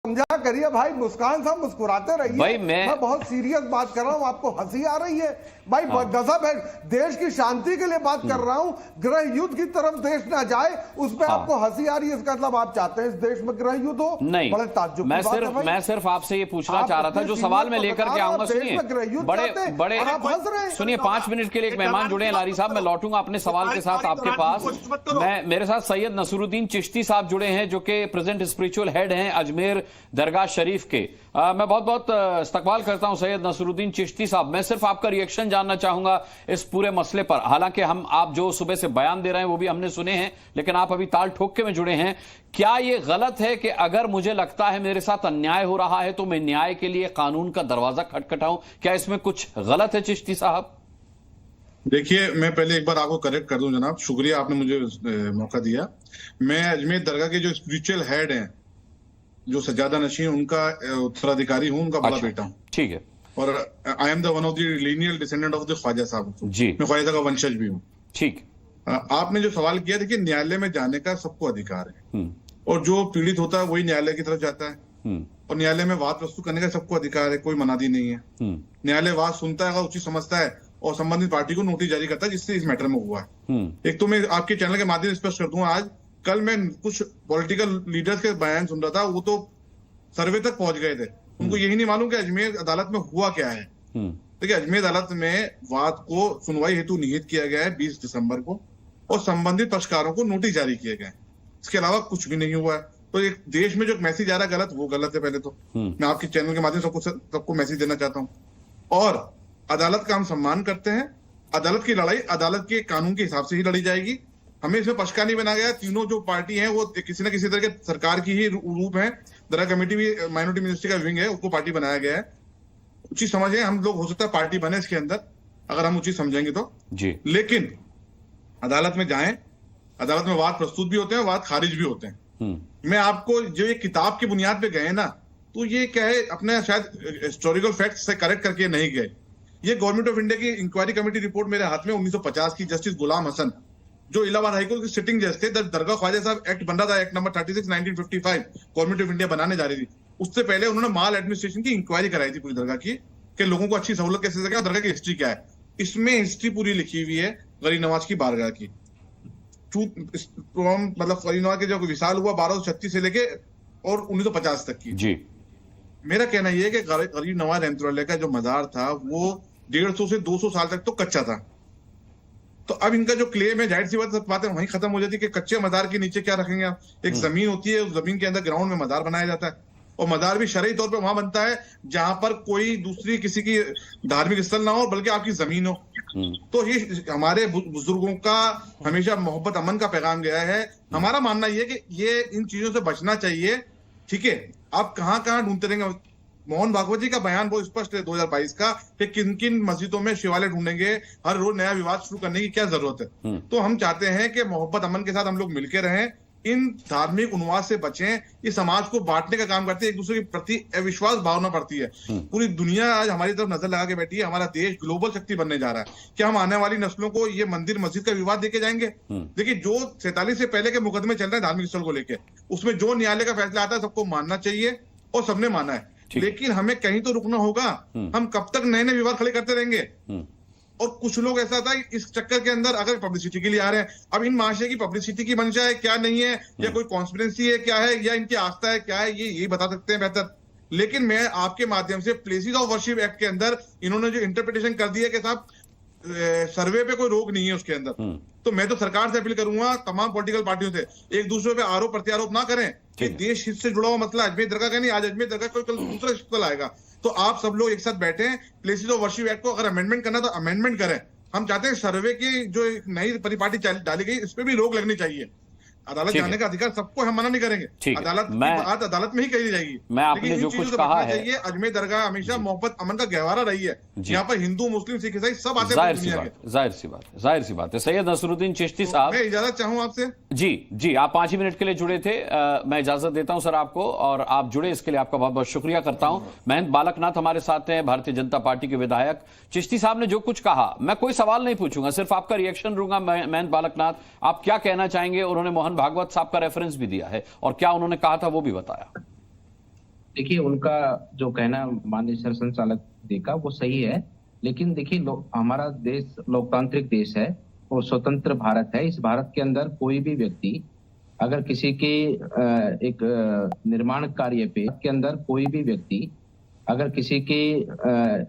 समझा करिए भाई। मुस्कान साहब मुस्कुराते रहिए भाई मैं बहुत सीरियस बात कर रहा हूँ, आपको हंसी आ रही है भाई। गजब है, देश की शांति के लिए बात कर रहा हूँ। गृह युद्ध की तरफ देश ना जाए उस पर आपको हंसी आ रही है, इसका मतलब आप चाहते हैं इस देश में गृह युद्ध हो? नहीं, बड़े ताज्जुब मैं सिर्फ आपसे ये पूछना चाह रहा था, जो सवाल मैं लेकर के आऊंगा। सुनिए बड़े सुनिए, 5 मिनट के लिए एक मेहमान जुड़े हैं लारी साहब, मैं लौटूंगा अपने सवाल के साथ आपके पास। मेरे साथ सैयद नसरुद्दीन चिश्ती साहब जुड़े हैं, जो कि प्रेजेंट स्पिरिचुअल हेड हैं अजमेर दरगाह शरीफ के। मैं बहुत बहुत इस्तकबाल करता हूं सैयद नसरुद्दीन चिश्ती साहब। मैं सिर्फ आपका रिएक्शन जानना चाहूंगा इस पूरे मसले पर। हालांकि आप जो सुबह से बयान दे रहे हैं वो भी हमने सुने हैं, लेकिन आप अभी ताल ठोक के में जुड़े हैं। क्या ये गलत है कि अगर मुझे लगता है मेरे साथ अन्याय हो रहा है तो मैं न्याय के लिए कानून का दरवाजा खटखटाऊं? क्या इसमें कुछ गलत है चिश्ती साहब? देखिए, मैं पहले एक बार आपको करेक्ट कर दूं जनाब, शुक्रिया आपने मुझे मौका दिया। मैं अजमेर दरगाह के जो स्पिरिचुअल हेड हैं, जो सज्जादा नशीन, उनका उत्तराधिकारी हूं, उनका बड़ा बेटा हूं। ठीक है। और I am the one of the lineal descendant of the Khwaja Sahab ji. मैं ख्वाजा का वंशज भी हूँ। ठीक। आपने जो सवाल किया, देखिए न्यायालय में जाने का सबको अधिकार है, और जो पीड़ित होता है वही न्यायालय की तरफ जाता है, और न्यायालय में वाद प्रस्तुत करने का सबको अधिकार है, कोई मनादी नहीं है। न्यायालय वाद सुनता है, अगर उचित समझता है, और संबंधित पार्टी को नोटिस जारी करता है, जिससे इस मैटर में हुआ है। एक तो मैं आपके चैनल के माध्यम से स्पष्ट कर दूं, आज कल मैं कुछ पॉलिटिकल लीडर्स के बयान सुन रहा था, वो तो सर्वे तक पहुंच गए थे, उनको यही नहीं मालूम कि अजमेर अदालत में हुआ क्या है। देखिए, अजमेर अदालत में वाद को सुनवाई हेतु निहित किया गया है 20 दिसंबर को, और संबंधित पक्षकारों को नोटिस जारी किए गए। इसके अलावा कुछ भी नहीं हुआ है। तो एक देश में जो मैसेज आ रहा है गलत, वो गलत है। पहले तो मैं आपके चैनल के माध्यम से सबको मैसेज देना चाहता हूँ, और अदालत का हम सम्मान करते हैं। अदालत की लड़ाई अदालत के कानून के हिसाब से ही लड़ी जाएगी। हमें इसमें पक्षकार नहीं बनाया गया। तीनों जो पार्टी हैं वो किसी न किसी तरह के सरकार की ही रूप है। दरगाह कमेटी भी माइनॉरिटी मिनिस्ट्री का विंग है, उसको पार्टी बनाया गया है। उचित समझे, हम लोग हो सकता है पार्टी बने इसके अंदर, अगर हम उचित समझेंगे तो जी। लेकिन अदालत में जाएं, अदालत में वाद प्रस्तुत भी होते हैं, वाद खारिज भी होते हैं। मैं आपको जो ये किताब की बुनियाद पे गए ना, तो ये क्या है, अपने शायद हिस्टोरिकल फैक्ट से करेक्ट करके नहीं गए। ये गवर्नमेंट ऑफ इंडिया की इंक्वायरी कमेटी रिपोर्ट मेरे हाथ में 1950 की, जस्टिस गुलाम हसन, जो इलाहाबाद हाईकोर्ट के सिटिंग जज थे। दरगाह ख्वाजा साहब एक्ट बन रहा था, act number 36 1955 government of India बनाने जा रही थी। उससे पहले उन्होंने माल एडमिनिस्ट्रेशन की इंक्वायरी कराई थी पूरी दरगाह की, कि लोगों को अच्छी सहूलत कैसे सके, दरगाह की हिस्ट्री क्या है। इसमें हिस्ट्री पूरी लिखी हुई है गरीब नवाज की बारगाह की। मतलब गरीब नवाज के जो विशाल हुआ 1236 से लेके और 1950 तक की जी। मेरा कहना यह है कि गरीब नवाज रहमतुल्लाह का जो मजार था वो 150 से 200 साल तक तो कच्चा था। तो अब इनका जो क्लेम है, जाहिर सी बात है वहीं खत्म हो जाती है कि कच्चे मजार के नीचे क्या रखेंगे आप। एक जमीन होती है, उस जमीन के अंदर ग्राउंड में मजार बनाया जाता है, और मजार भी शरई तौर पे वहां बनता है जहां पर कोई दूसरी किसी की धार्मिक स्थल ना हो, बल्कि आपकी जमीन हो। तो ये हमारे बुजुर्गों का हमेशा मोहब्बत अमन का पैगाम गया है। हमारा मानना यह है कि ये इन चीजों से बचना चाहिए। ठीक है, आप कहां कहां ढूंढते रहेंगे। मोहन भागवत जी का बयान बहुत स्पष्ट है 2022 का, कि किन किन मस्जिदों में शिवालय ढूंढेंगे, हर रोज नया विवाद शुरू करने की क्या जरूरत है। तो हम चाहते हैं कि मोहब्बत अमन के साथ हम लोग मिलकर रहें, इन धार्मिक उन्माद से बचें। ये समाज को बांटने का काम करते हैं, एक दूसरे के प्रति अविश्वास भावना पड़ती है। पूरी दुनिया आज हमारी तरफ नजर लगा के बैठी है। हमारा देश ग्लोबल शक्ति बनने जा रहा है। क्या हम आने वाली नस्लों को ये मंदिर मस्जिद का विवाद देके जाएंगे? देखिए, जो 47 से पहले के मुकदमे चल रहे हैं धार्मिक स्थल को लेकर, उसमें जो न्यायालय का फैसला आता है सबको मानना चाहिए, और सबने माना है। लेकिन हमें कहीं तो रुकना होगा। हम कब तक नए नए विवाद खड़े करते रहेंगे? और कुछ लोग ऐसा था, इस चक्कर के अंदर अगर पब्लिसिटी के लिए आ रहे हैं, अब इन महाशय की पब्लिसिटी की मंशा है क्या, नहीं है, या कोई कॉन्स्पिरेंसी है क्या है, या इनकी आस्था है क्या है, ये यही बता सकते हैं बेहतर। लेकिन मैं आपके माध्यम से प्लेसेस ऑफ वर्शिप एक्ट के अंदर इन्होंने जो इंटरप्रिटेशन कर दिया कि साहब सर्वे पे कोई रोक नहीं है उसके अंदर, तो मैं तो सरकार से अपील करूंगा, तमाम पॉलिटिकल पार्टियों से, एक दूसरे पे आरोप प्रत्यारोप ना करें कि देश हित से जुड़ा हुआ मसला अजमेर दरगाह का नहीं, आज अजमेर दरगाह कोई कल दूसरा स्थल आएगा। तो आप सब लोग एक साथ बैठे, प्लेसेस ऑफ वर्शिप एक्ट को अगर अमेंडमेंट करना तो अमेंडमेंट करें। हम चाहते हैं सर्वे की जो एक नई परिपाटी डाली गई, इस पे भी रोक लगनी चाहिए। अदालत जाने का अधिकार सबको, हम मना नहीं करेंगे। अदालत की बात अदालत में ही कही जाएगी। मैं आपने जो कुछ कहा है, अजमेर दरगाह हमेशा मोहब्बत अमन का गहवारा रही है। यहाँ पर हिंदू मुस्लिम सिख ईसाई सब आते हैं। जाहिर सी बात है। सैयद नसरुद्दीन चिश्ती साहब, मैं इजाजत चाहूँ आपसे। जी, आप 5 ही मिनट के लिए जुड़े थे। मैं इजाजत देता हूं सर आपको, और आप जुड़े इसके लिए आपका बहुत बहुत शुक्रिया करता हूं। महंत बालकनाथ हमारे साथ हैं, भारतीय जनता पार्टी के विधायक। चिश्ती साहब ने जो कुछ कहा, मैं कोई सवाल नहीं पूछूंगा, सिर्फ आपका रिएक्शन लूंगा। महंत बालकनाथ, आप क्या कहना चाहेंगे? उन्होंने मोहन भागवत साहब का रेफरेंस भी दिया है, और क्या उन्होंने कहा था वो भी बताया। देखिए, उनका जो कहना माननीय सर संचालक का वो सही है, लेकिन देखिए हमारा देश लोकतांत्रिक देश है और स्वतंत्र भारत है। इस भारत के अंदर कोई भी व्यक्ति अगर किसी के एक निर्माण कार्य पे के अंदर कोई भी व्यक्ति अगर किसी के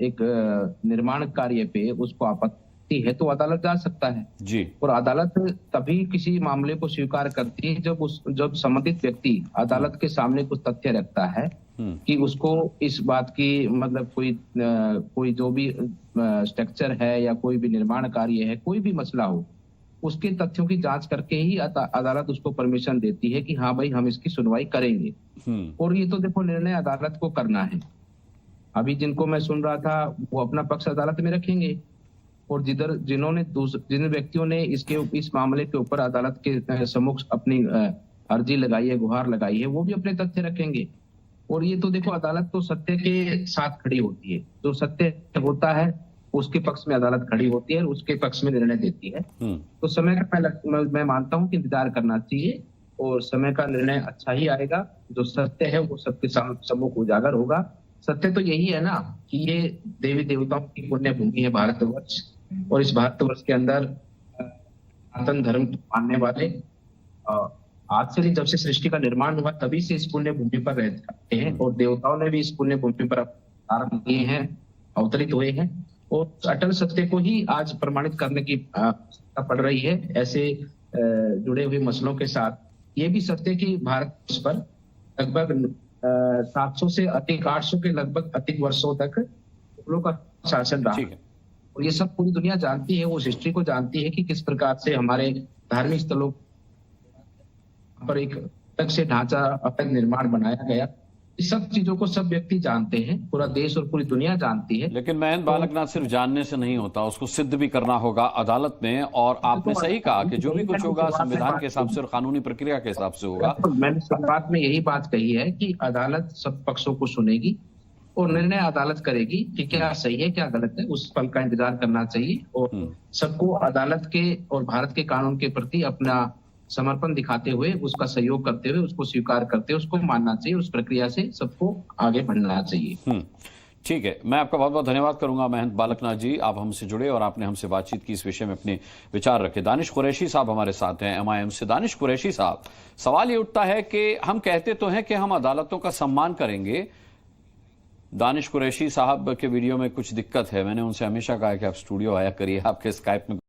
एक निर्माण कार्य पे उसको आपत्ति है तो अदालत जा सकता है जी। और अदालत तभी किसी मामले को स्वीकार करती है जब संबंधित व्यक्ति अदालत के सामने कुछ तथ्य रखता है कि उसको इस बात की मतलब कोई जो भी स्ट्रक्चर है या कोई भी निर्माण कार्य है, कोई भी मसला हो, उसके तथ्यों की जांच करके ही अदालत उसको परमिशन देती है कि हाँ भाई हम इसकी सुनवाई करेंगे। और ये तो देखो निर्णय अदालत को करना है। अभी जिनको मैं सुन रहा था वो अपना पक्ष अदालत में रखेंगे और जिन व्यक्तियों ने इस मामले के ऊपर अदालत के सम्मुख अपनी अर्जी लगाई है, गुहार लगाई है, वो भी अपने तथ्य रखेंगे। और ये तो देखो अदालत तो सत्य के साथ खड़ी होती है, जो सत्य होता है उसके पक्ष में अदालत खड़ी होती है और उसके पक्ष में निर्णय देती है। तो समय का मैं मानता हूं कि इंतजार करना चाहिए और समय का निर्णय अच्छा ही आएगा। जो सत्य है वो सबके सम्मुख उजागर होगा। सत्य तो यही है ना कि ये देवी देवताओं की पुण्य भूमि है भारतवर्ष, और इस भारतवर्ष के अंदर सनातन धर्म मानने वाले आज से जब से सृष्टि का निर्माण हुआ तभी से इस पुण्य भूमि पर रहते हैं और देवताओं ने भी इस पुण्य भूमि पर अवतार किए हैं, अवतरित हुए हैं और अटल सत्य को ही आज प्रमाणित करने की आवश्यकता पड़ रही है। ऐसे जुड़े हुए मसलों के साथ ये भी सत्य कि भारत पर लगभग 700 से अधिक 800 के लगभग अधिक वर्षों तक मुगलों का शासन रहा और ये सब पूरी दुनिया जानती है, वो हिस्ट्री को जानती है कि किस प्रकार से हमारे धार्मिक स्थलों पर एक अलग से ढांचा अलग निर्माण बनाया गया। इस सब चीजों को सब व्यक्ति जानते हैं, पूरा देश और पूरी दुनिया जानती है। लेकिन महेंद्र बालकनाथ सिर्फ जानने से नहीं होता, उसको सिद्ध भी करना होगा अदालत में। और आपने सही कहा कि जो भी कुछ होगा संविधान के हिसाब से और कानूनी प्रक्रिया के हिसाब से होगा। मैंने शुरुआत में यही बात कही है कि अदालत सब पक्षों को सुनेगी और निर्णय अदालत करेगी कि क्या सही है क्या गलत है। उस पल का इंतजार करना चाहिए और सबको अदालत के और भारत के कानून के प्रति अपना समर्पण दिखाते हुए, उसका सहयोग करते हुए, उसको स्वीकार करते हुए उसको मानना चाहिए। उस प्रक्रिया से सबको आगे बढ़ना चाहिए। ठीक है, मैं आपका बहुत बहुत धन्यवाद करूंगा महेंद्र बालकनाथ जी, आप हमसे जुड़े और आपने हमसे बातचीत की, इस विषय में अपने विचार रखे। दानिश कुरैशी साहब हमारे साथ हैं MIM से। दानिश कुरैशी साहब, सवाल ये उठता है कि हम कहते तो हैं कि हम अदालतों का सम्मान करेंगे। दानिश कुरैशी साहब के वीडियो में कुछ दिक्कत है, मैंने उनसे हमेशा कहा कि आप स्टूडियो आया करिए, आपके स्काइप में